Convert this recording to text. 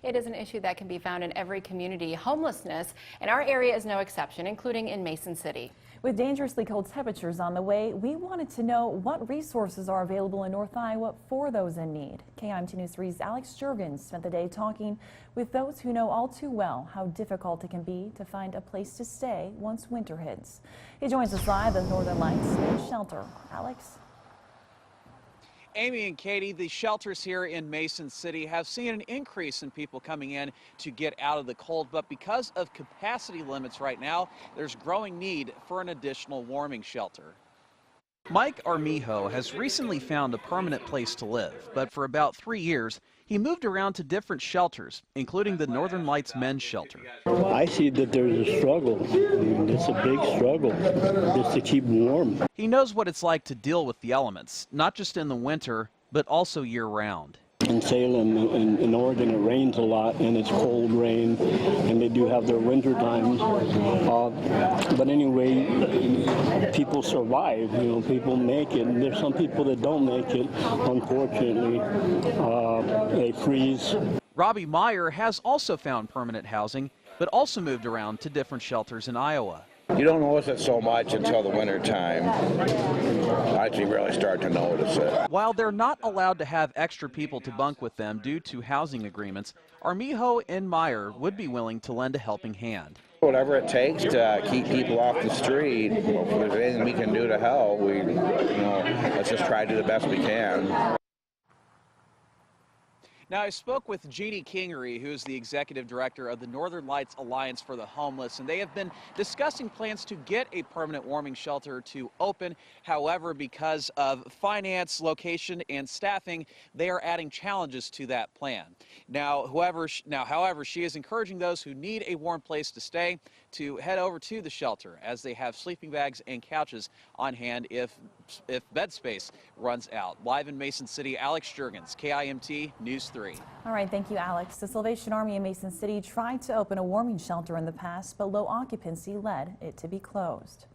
It is an issue that can be found in every community. Homelessness, and our area is no exception, including in Mason City. With dangerously cold temperatures on the way, we wanted to know what resources are available in North Iowa for those in need. KIMT News 3's Alex Jurgens spent the day talking with those who know all too well how difficult it can be to find a place to stay once winter hits. He joins us live at Northern Lights Men's Shelter. Alex? Amy and Katie, the shelters here in Mason City have seen an increase in people coming in to get out of the cold, but because of capacity limits right now, there's growing need for an additional warming shelter. Mike Armijo has recently found a permanent place to live, but for about 3 years, he moved around to different shelters, including the Northern Lights Men's Shelter. I see that there's a struggle. It's a big struggle just to keep warm. He knows what it's like to deal with the elements, not just in the winter, but also year-round. In Salem, in Oregon, it rains a lot, and it's cold rain, and they do have their winter times. But anyway, people survive. You know, people make it. And there's some people that don't make it. Unfortunately, they freeze. Robbie Meyer has also found permanent housing, but also moved around to different shelters in Iowa. You don't notice it so much until the winter time. I actually really start to notice it. While they're not allowed to have extra people to bunk with them due to housing agreements, Armijo and Meyer would be willing to lend a helping hand. Whatever it takes to keep people off the street, if there's anything we can do to help, let's just try to do the best we can. Now, I spoke with Jeannie Kingery, who is the executive director of the Northern Lights Alliance for the Homeless, and they have been discussing plans to get a permanent warming shelter to open. However, because of finance, location, and staffing, they are adding challenges to that plan. However, she is encouraging those who need a warm place to stay to head over to the shelter, as they have sleeping bags and couches on hand if bed space runs out. Live in Mason City, Alex Jurgens, KIMT News 3. All right, thank you, Alex. The Salvation Army in Mason City tried to open a warming shelter in the past, but low occupancy led it to be closed.